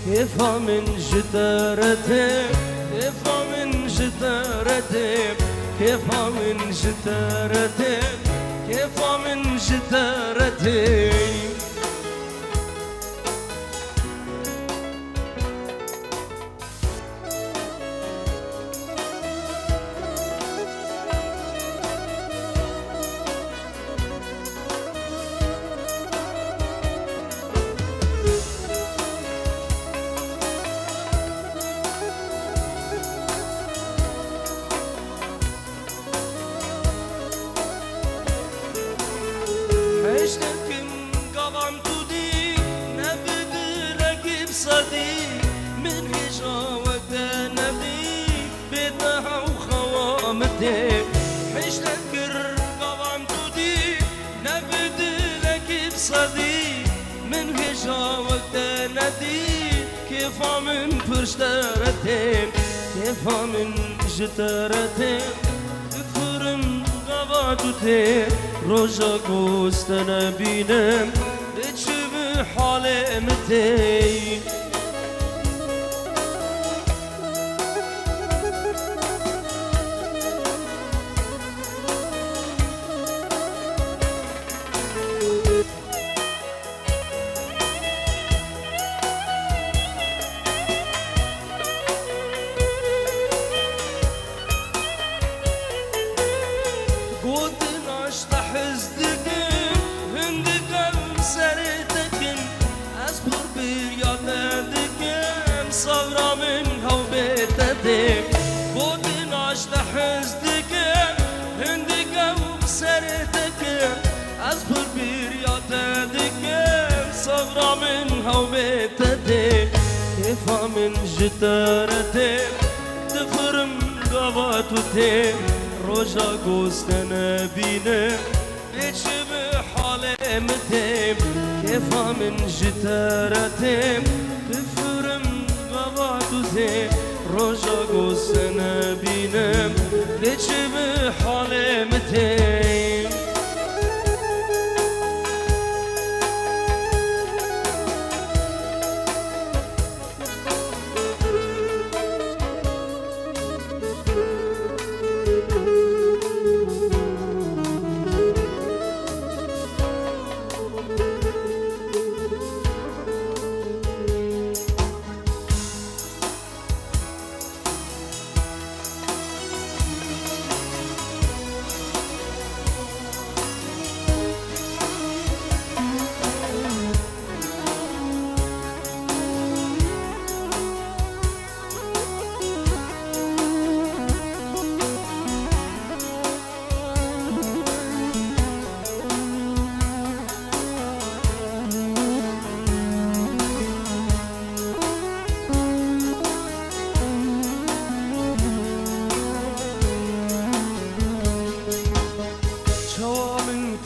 كيف من جدارتي كيف من جدارتي كيف من جدارتي كيف من جدارتي من هجاوك نبي بيتها وخوامتي حيش لكر قوام تودي نبد لك بصدي من هجاوك ندي كيف من فرشتارتي كيف من جتارتي فرم قواتوتي روجا قوست نبينم بتشبه حالمتي بودن عشت حزدك هندك وبسرتك أصبر برياتك صغرى من هوبتك كيف من جدارتك تفرم قواتك روجا قوست نبينه بتشبه حالمتك كيف من جدارتك تفرم قواتك روجا قوست نبينه بتشبه حالمتك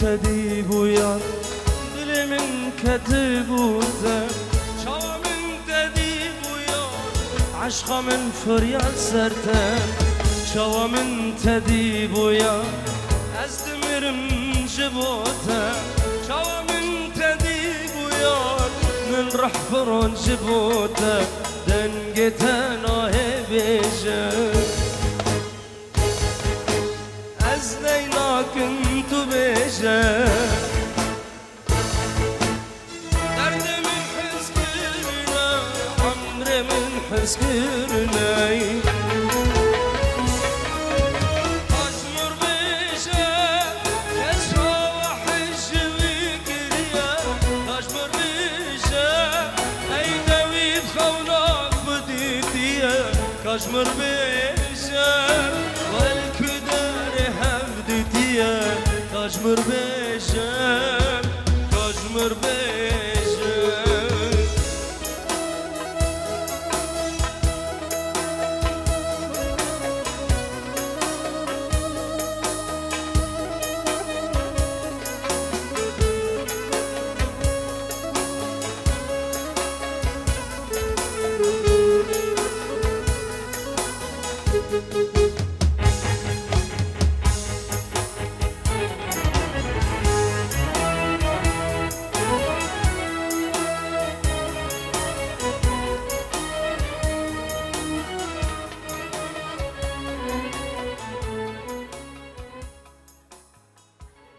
تديب ويا دلي من كتب وزاد شوا من تديب ويا عشقة من فريال سرتان شوا من تديب ويا أزدمرم جبوتا شوا من تديب ويا من رح فرون جبوتا دنقتنا هبيجا أزدينا كنت بيجا درد من حزكرنا عمر من حزكرنا أجمر بيجا يسوى وحج ويكريا أجمر بيجا أي دويد خوناك بديتيا كاجمر بيجا كاجمر بيجا كاجمر بيجا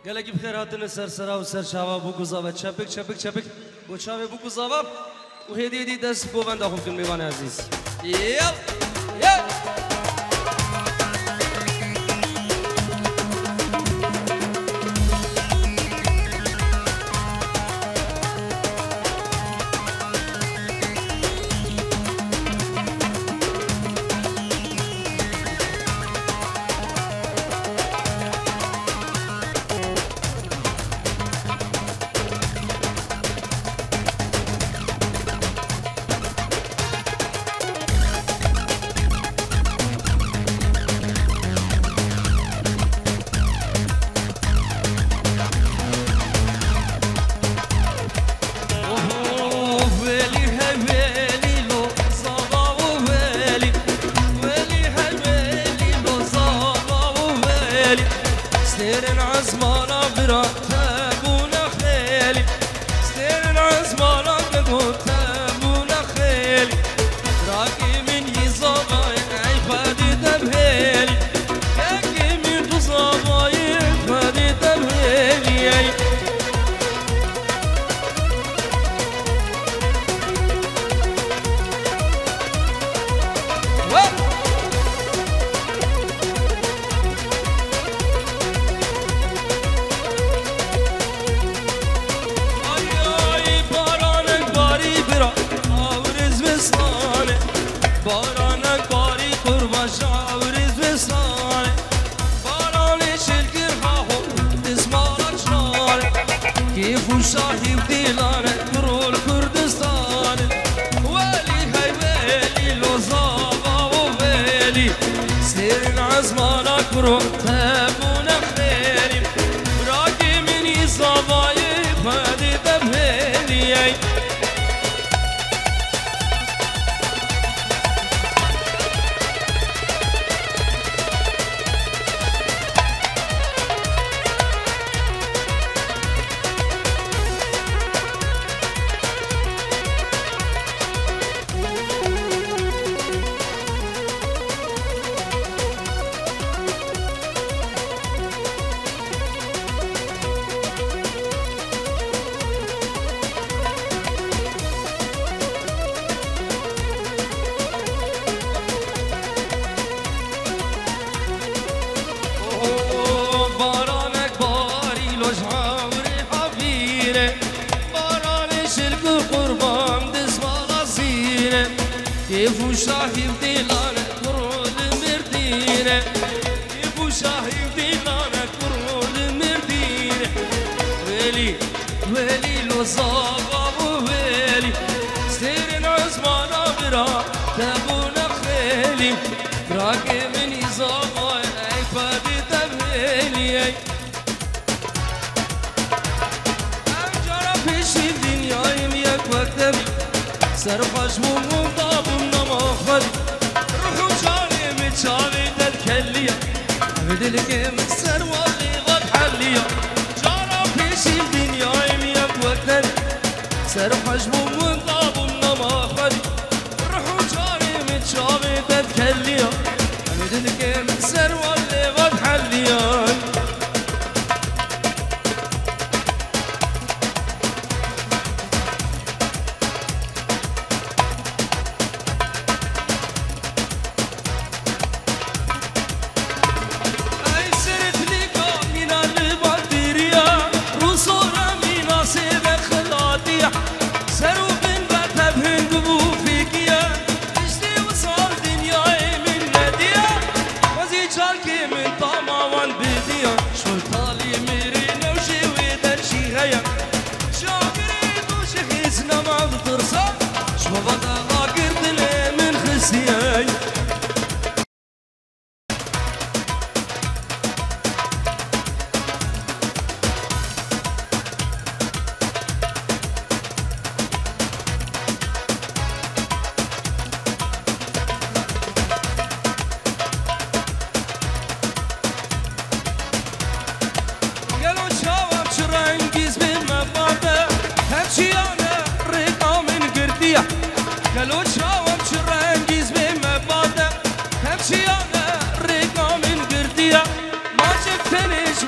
گلگی بخیر هاتن سر سرا و سر شاوا بو گزاوه چپک چپک چپک بو چاوه بو گزاوه و هدیه دی دست بو بنده خوب کن میوان عزیز یل یل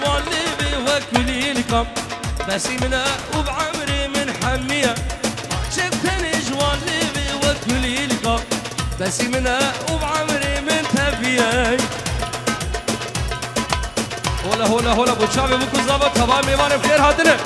والي بوكلي لقم بسي منه وبعمري من حميه جبتني جوال ليبي وكلي لقم بسي منه وبعمري من تبيه هولا هولا هولا بو شعبي بو كوزابا تمام ميوان بخير هاتنه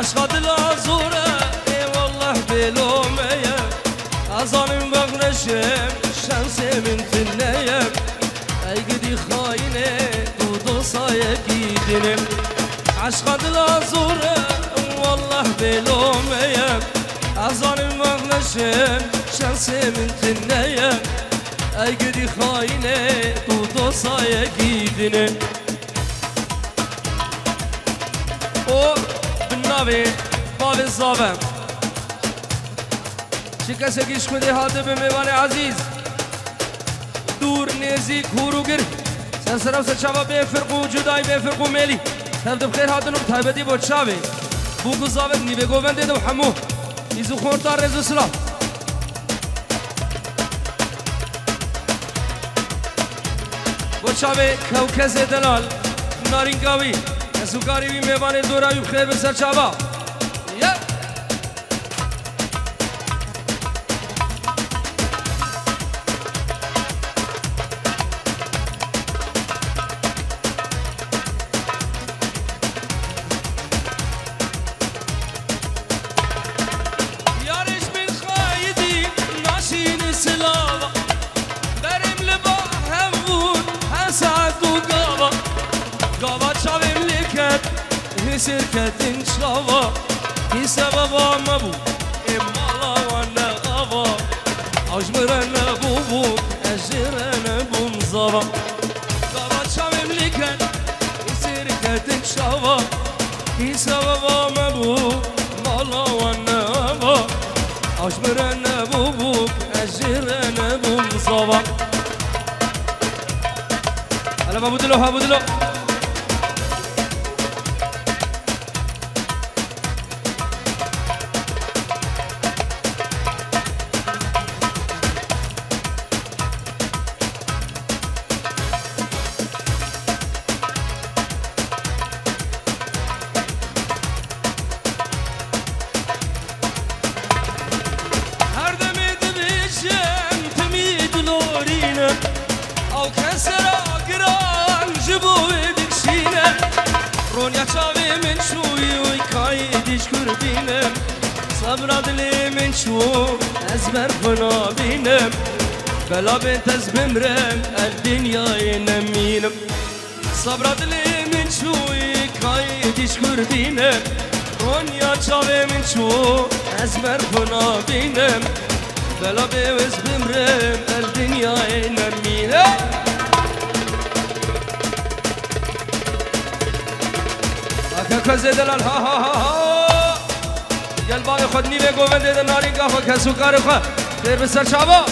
عشقات العزورة اي والله بلومية أظالم بغنشم شمسي من تنيم اي قدي خاينة دودو صايكي دنم عشقات العزورة والله بلومية أظالم بغنشم شمسي من تنيم اي قدي خاينة دودو صايكي دنم نابي باب الزابم شكسه گیش کدی هاته به میوان عزیز دور نزیک هوروگر سرسرم سچاوا بفرقو جدای بفرقو میلی تبدو بخیر هاتنو تایبتی بود شاوی بوگو زابط نیبه گوونده دو حمو ایزو خورتار رزو سلام بود شاوی کوکز دلال نارینگاوی سوکاری بی میوان دوراوی بخیر بسر چابا یارش من خایدی ناشین سلاوا برم لبا همون هسعد و گاوا گاوا چاویم لکت سركة شغوا في سبب مبو إمالا وانا غوا أجمرنا بوبو أجرنا بمزرا غوا شامم لكن سركة شغوا في سبب مبو إمالا وانا غوا أجمرنا بوبو أجرنا بمزرا هلا بابودلو هابودلو رونيا شاوي من شوي ويكايدش كربينم صبر دلي من شو أزبر فنا بينم بلا بنت أزبمرم الدنيا ينمينم صبر دلي من شوي ويكايدش كربينم رونيا شاوي من شو أزبر فنا بينم بلا بوز بمرم الدنيا ينمينم كذا دلال ها ها ها ها قلبي خدني بگوونده ناری قافا کسو کار خوا خیر بسر شابا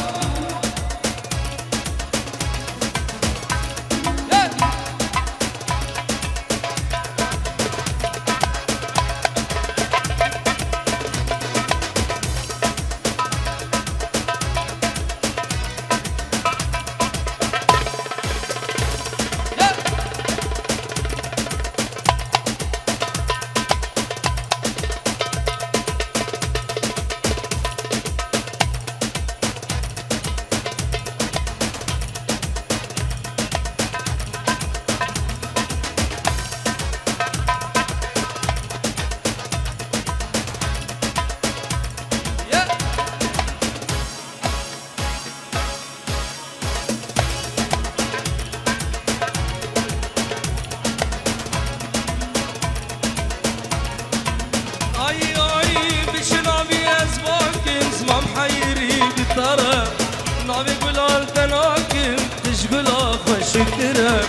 شكرك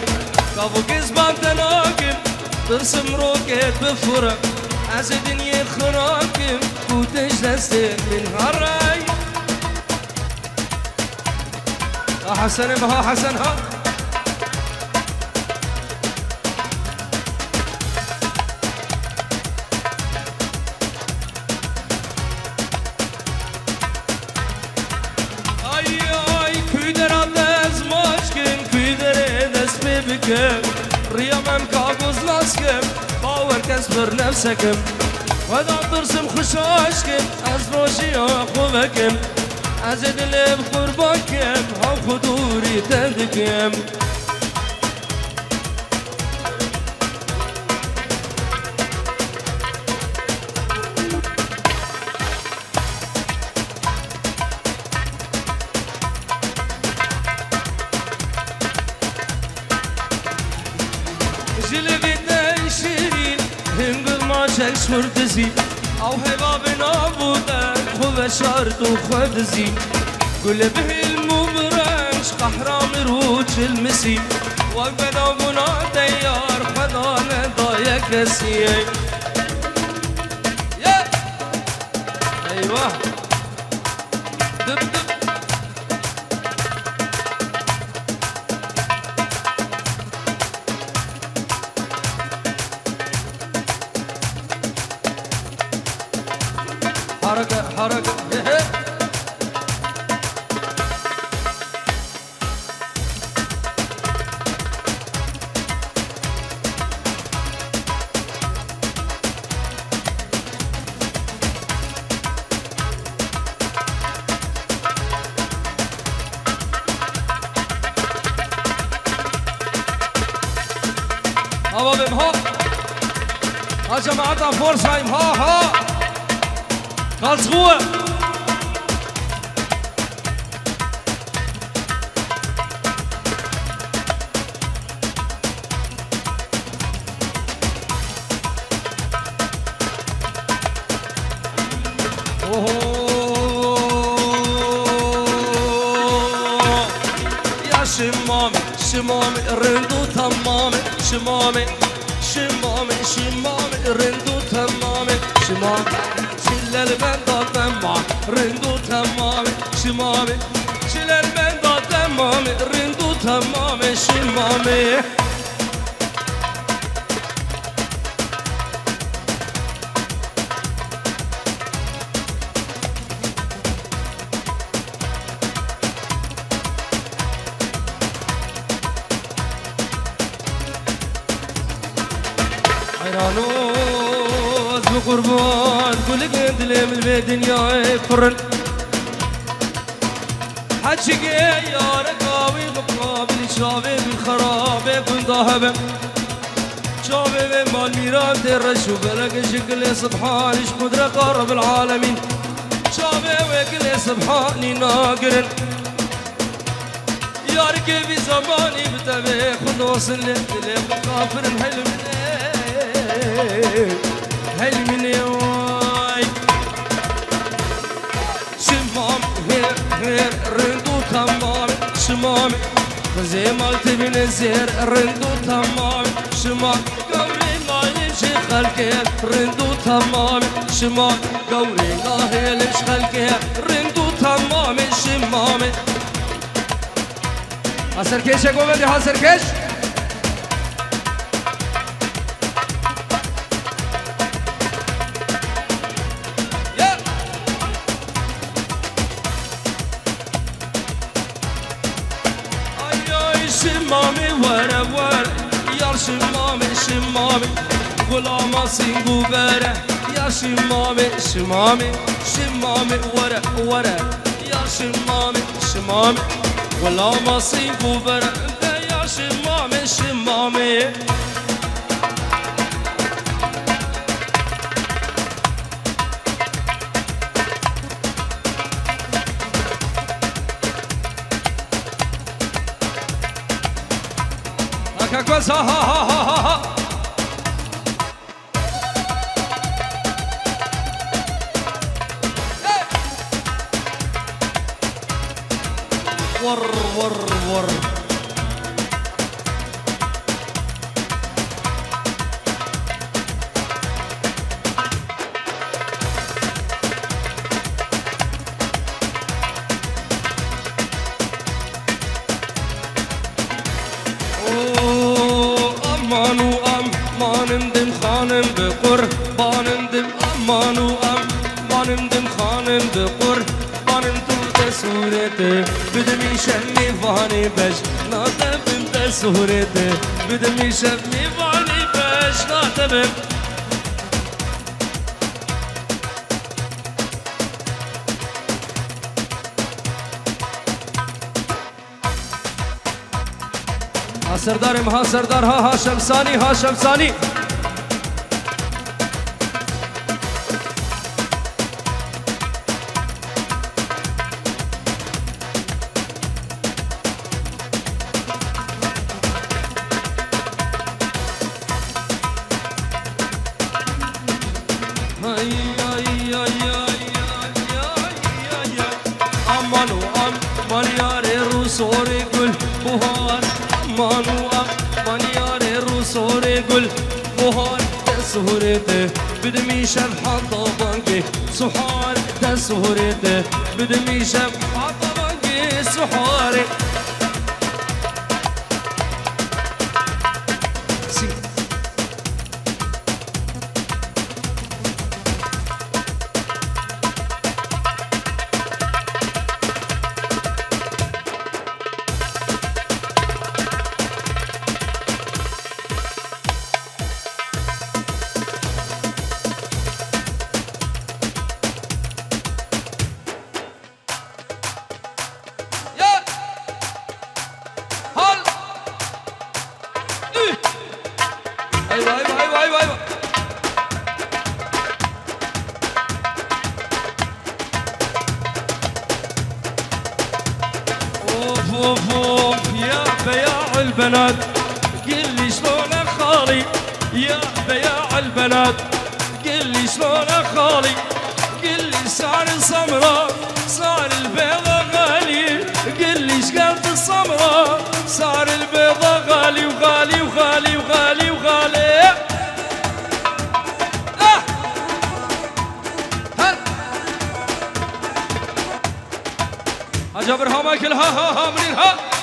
كابو كزبان تناكم ترسم روكت بفرق از دنيا خراكم كوتش دستك من هالراي حسن بها حسن ها ريامم كابوز لاسكم باور كسبر نفسكم ودا ترسم خشاشكم از روشي اخوكم از دل بقرباكم هم خدوري تندكم شردزي او هباب نابودا خوب شارد و خدزي قل به المبرش قحرام روج المسي وبنابنا ديار خدانا ضايا كسي ايوه دب دب حركة حركة ها ها جماعتنا فورسهايم ها Karlsruhe! يا شمامي شمامي رندو تمامي شمامي شمامي شمامي رندو تمامي شمامي شل البندا تمام رندو تمامي شمامي شل البندا تمامي رندو تمامي شمامي حيرانوز بقربان كل قد لي من الدنيا فرن حجي يا رقاوي مقابل شابي بالخراب كن ذهب شابي مال ميران درش وبلق شكل سبحان قدرة قرب العالمين شابي وكل سبحاني ناقرن يا ركبي زماني بتبي خذ وصل لي مقافر الحلم حلم يواي شمام هير رندو تمام شمام زي مالت من الزير رندو تمام شمام قوري ما يمشي خلقه رندو تمام شمام قوري لا يمشي خلقه رندو تمام شمام حسر كيش يا قومدي حسر كيش شمامي ورا ورا يا شمامي شمامي غلام سينغو برا يا شمامي شمامي شمامي ورا ورا يا شمامي شمامي غلام سينغو برا يا شمامي شمامي كويس ها ها ها ها ها ور ور ور مانو ام مانم دم خانم بقر مانم تو صورته بدمي شمي فاني بش ناطبم بصورته بدمي شمي فاني بش ناطبم ها سردارم ها سردار ها شمسانی ها شمسانی امانو امان یار رو سور گل بهار امانو امان یار رو سور گل بهار تسهرته بدمي شب حطا بانكي سحار تسهرته بدمي شب حطا بانكي سحاري ايوه ايوه ايوه ايوه ايوه اوف اوف اوف يا بياع البنات قل لي شلون خالي يا بياع البنات قل لي شلون خالي قل لي سعر السمراء سعر البيضة غالي قل لي ايش قلت السمراء سعر البيضة غالي وغالي وغالي وغالي وغالي جبرها ماكلها ها منيرها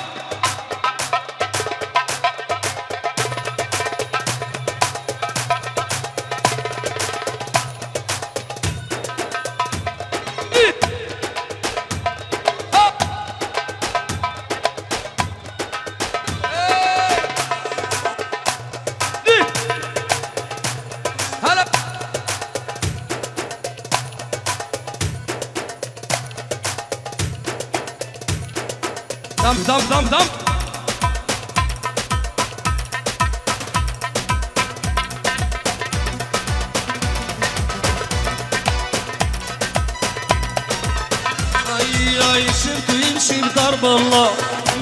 دم دم دم دم اي شفته يمشي بضرب الله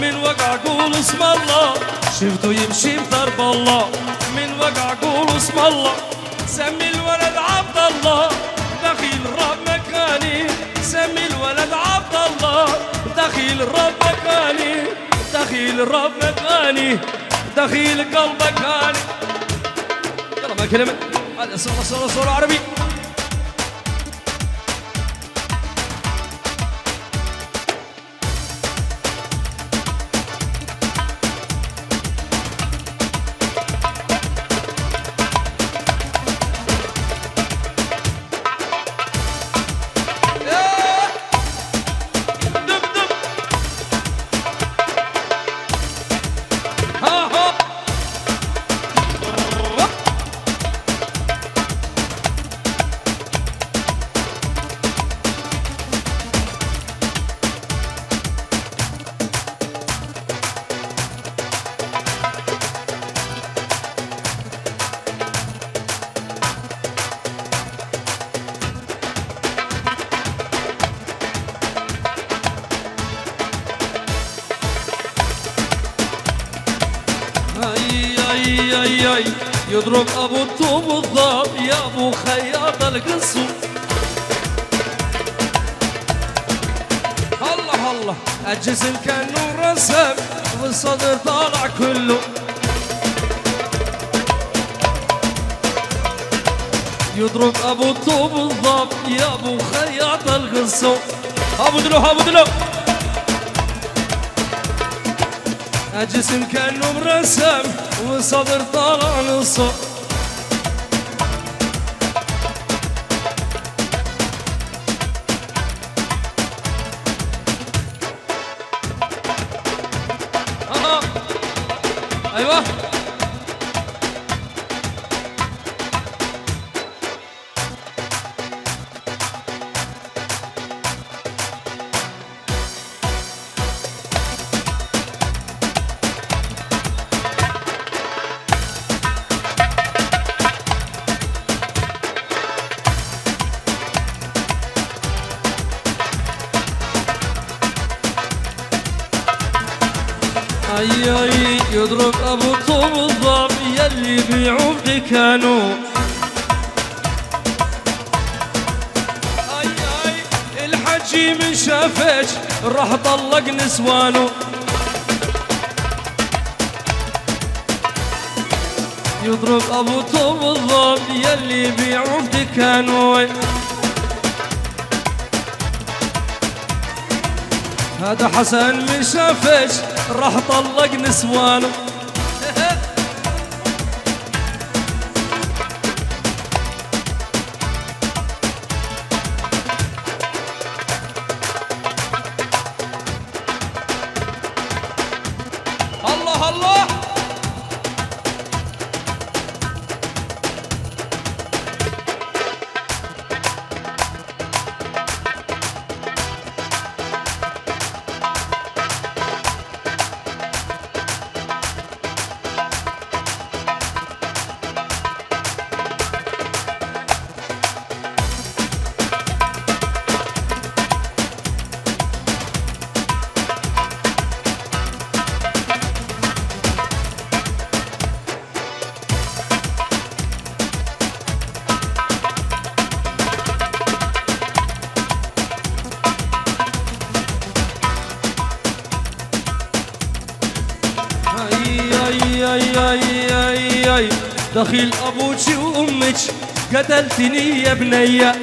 من وقع قول اسم الله شفته يمشي بضرب الله من وقع قول اسم الله سمي الولد عبد الله دخيل الرب مكاني سمي الولد عبد الله دخيل الرب مكاني دخيل الرب مكاني دخيل قلبك هاني يلا ما كلمة هذا صورة عربي اي يضرب ابو الطوب الضاب يا ابو خياط القصو الله الله الجسم كانه رسم والصدر طالع كله يضرب ابو الطوب الضاب يا ابو خياط القصو ابو دلو الجسم كانه مرسم والصدر طالع نصه هاي يضرب ابو طوب الضب يلي بيعوا بدكانو. هاي الحجي من شافج راح طلق نسوانو. يضرب ابو طوب الضب يلي بيعوا بدكانو. هذا حسن من شافج راح طلق نسوانه. الله الله اي دخيل ابوك وامك قتلتني يا بنيه.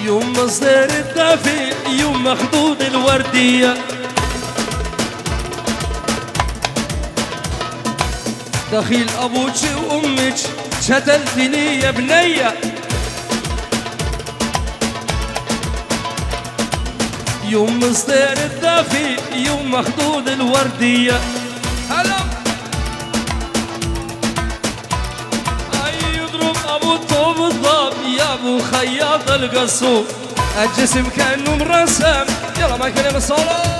يوم مصدر الدافي يوم مخدود الورديه. دخيل ابوك وامك قتلتني يا بنيه. يوم مصدر الدافي يوم مخدود الوردية. هلا هاي يضرب ابو الطوب الضب يا ابو خياط القصور. الجسم كأنه مرسم يلا ما كلمة الصلاة.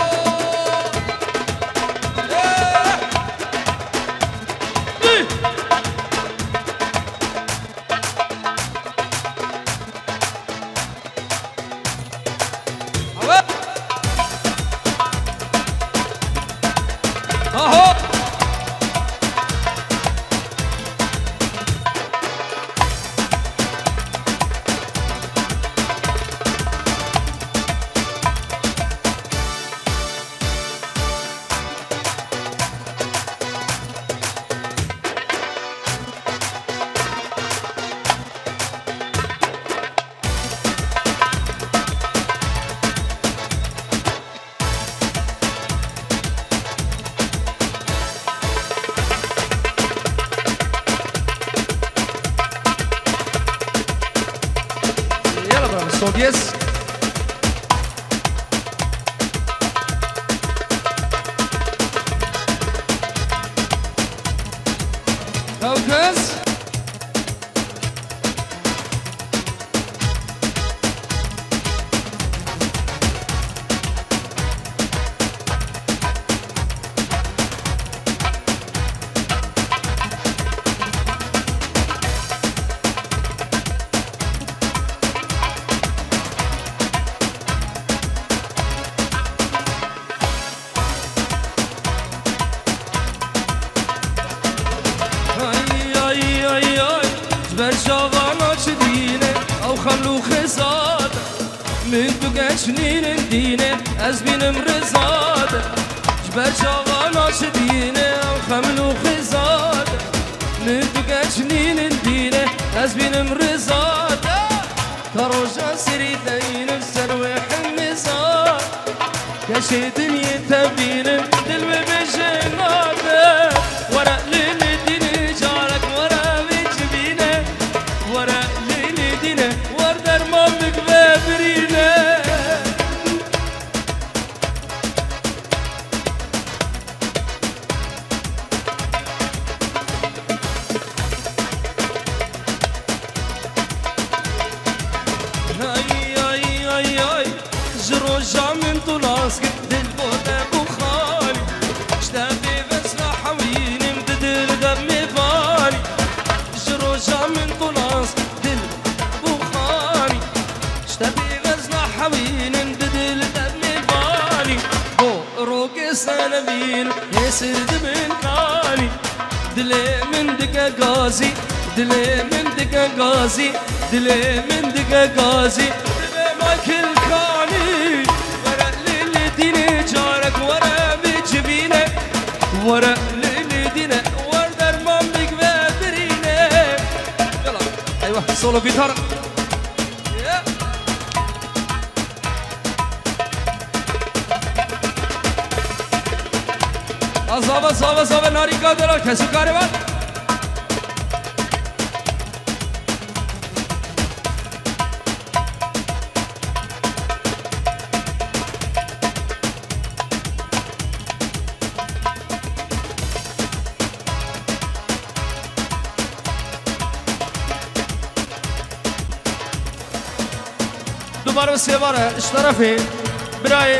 اهو Yes. Focus. برشاغانا شدينه او خملو خزاده من تو قشنين دينه از بينم رزاده. برشاغانا شدينه او خملو خزاده من تو قشنين دينه از بينم رزاده. كروجا سريتين بسروح النزار كشي دنيا تبينم دل بجناده. ورق للدين جارك ورا بجبينه ورق للدين وردر مامك بابرينه. جروجا من طلاسك دل بوده بخالي يسرد من كاني دلي من دقا غازي دلي من دقا غازي دلي من دقا غازي دلي ما كل كاني ورا للدين جارك ورا بجبينه ورا للدين ورا درمان بك بدرينه يلا ايوه سولو جيتار صابا ناری کادر کسو کاری باد دوباره سه باره اشترافی برای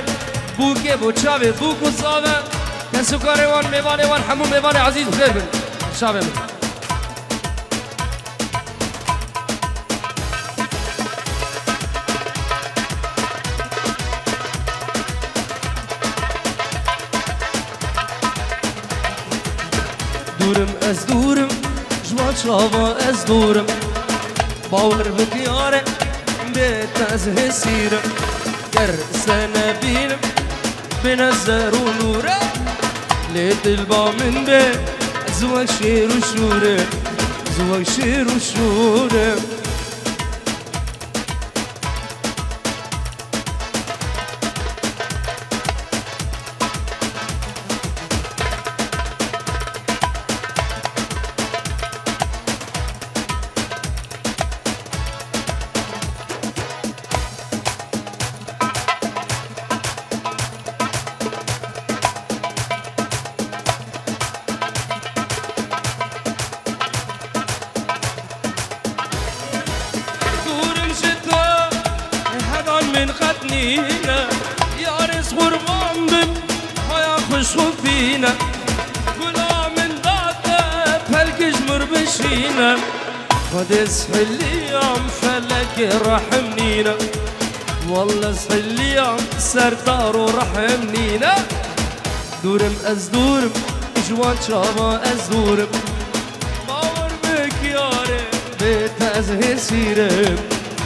بوکه بوچاوی بوکو صابه كسو كاريوان ميواني وان حمو ميواني عزيز بخير بن شابه من دورم از دورم جوان شابا از دورم باور بكيارة بيت از هسيرم گر سنة بينم بنزر ونورم ليت البا من بيت زواج شير وشورة زواج شير وشورة من ختنينا يا رز غربان بن هيا خشوا فينا كلا من ذاته فلك جمر بشينا خد اسحلي عم فلك رحمنينا والله اسحلي عم سردار ورحمنينا دورم از دورم جوان شابا از دورم باور بك ياري بيت از هسيرم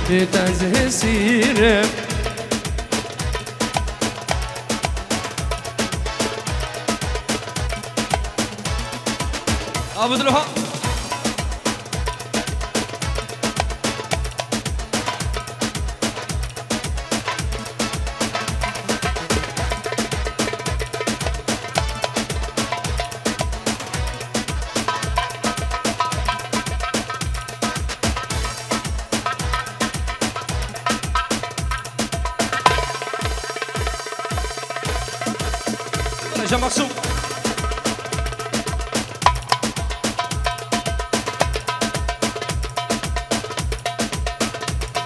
بيت از هسيرم أبدلها يا مقصود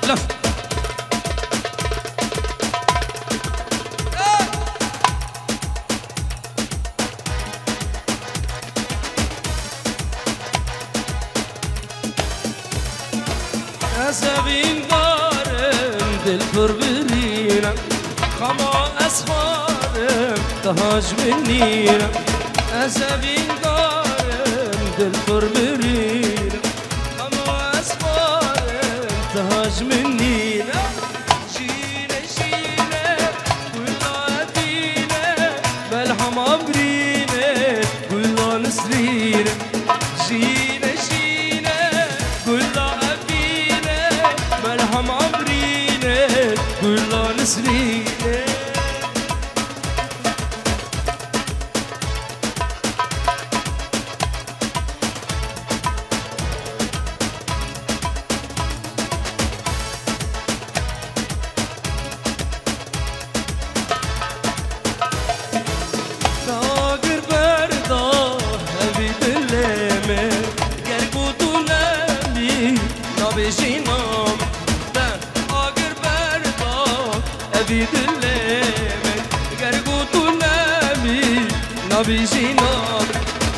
لف أسابين دارم دل بربرينا خما أسخارم تهاج منينا أسابين دارم دل بربرينا خما أسخارم تهاج منينا جينا جينا كلها أدينا ملحم عبرينا كلها نسرينا جينا جينا كلها أبينا ملحم عبرينا كلها نسرينا بجينام دان آگر بردار أبي دلمن گرگوتو نمی نبیجینام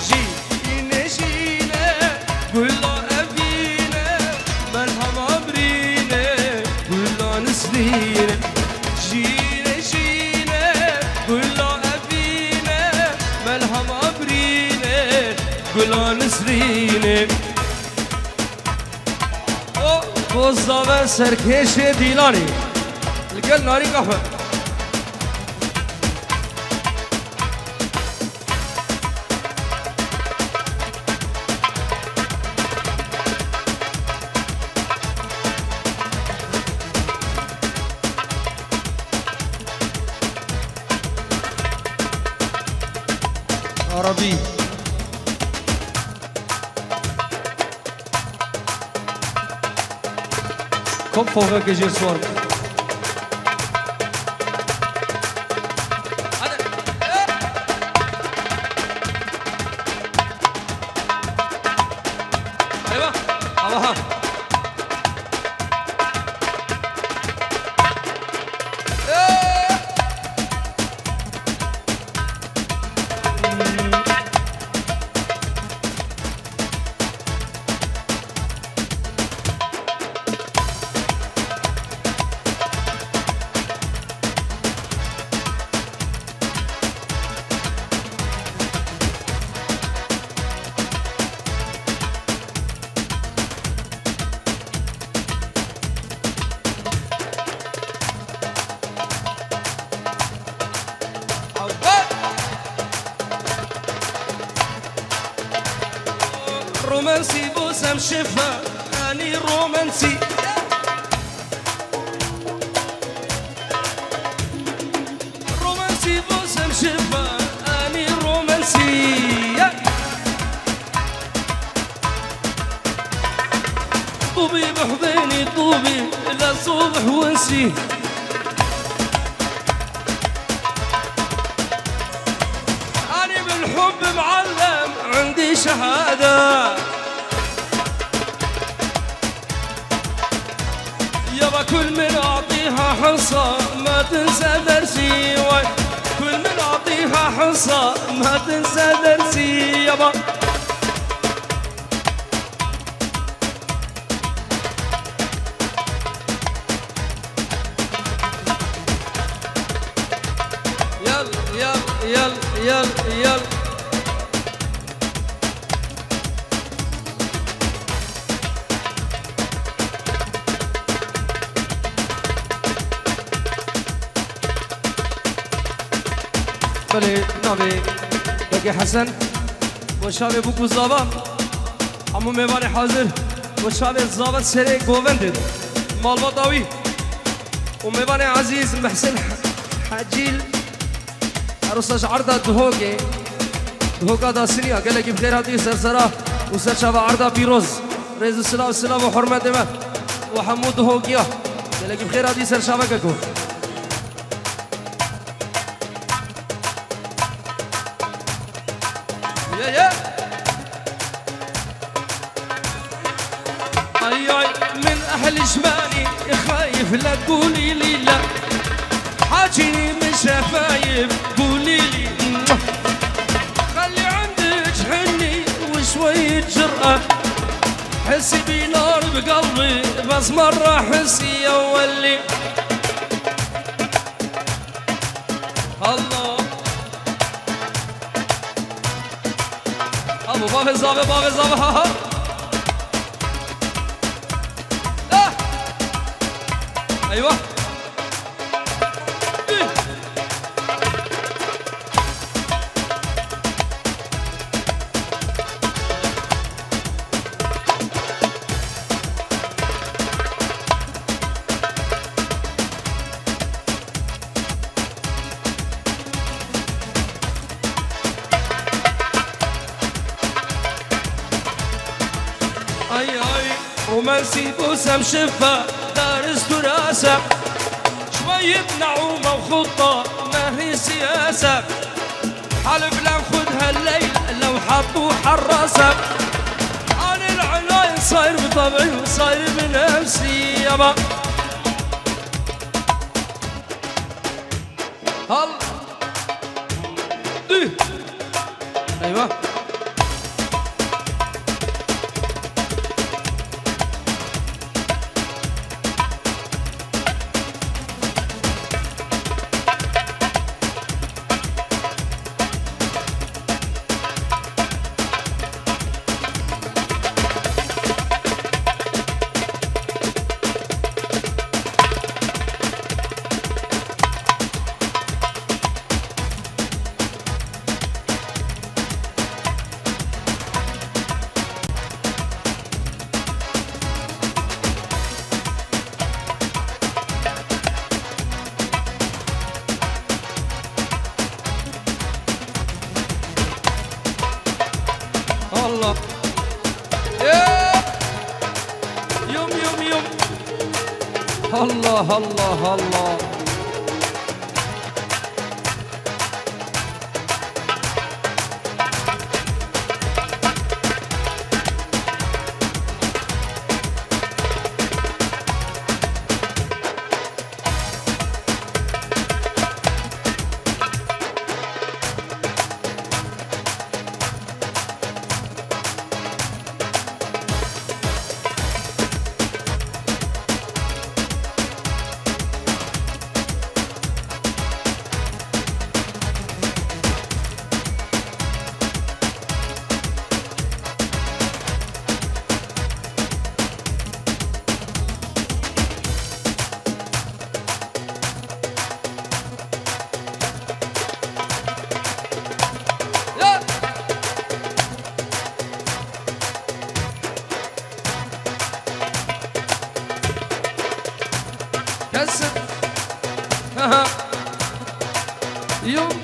جینه جینه گلا أبینه ملهم عبرینه گلا نسرینه جینه جینه گلا أبینه ملهم گلان سرینه بزداوه سرکش دیلانی لگل ناری قهوه عربي كم فوقك يجي صور ايوه الله رومانسي بوسم شفا أني رومانسي رومانسي بوسم شفا أني رومانسي طوبي بحضيني طوبي لا صبح ونسي أني بالحب معلم عندي شهادة يابا كل من أعطيها حصة ما تنسى درسي كل من أعطيها حصة ما تنسى درسي يابا يل يل يل يل يل بله نامي بقي حسن وشابه بوكو زابا همو ميوان حاضر وشابه زابا سري گووند مال بطاوي وميوان عزيز محسن حجيل عروساش عرضة دهوكا دا سريا قالك بخير هاتي سرسرا وسر شابه عرضة بيروز رئيس السلام والسلام وحرمة دمه وحمود دهوكيا قالك بخير هاتي سر شابه ككو من أهل جمالي خايف لا تقولي لي لا حاجيني من شفايف قولي لي خلي عندك حني وشوية جرأة حسي بنار بقلبي بس مرة حسي يا ولي الله أبو بابا زابا بابا زابا ايوه اي رومانسي بوسم شفا دارس دراسة شوية نعومة وخطة ما هي سياسة حلف لا نخدها الليل لو حبوا حراسة أنا العناية صاير بطبعي وصاير بنفسي يابا هل أيوة الله الله الله. كسر يوم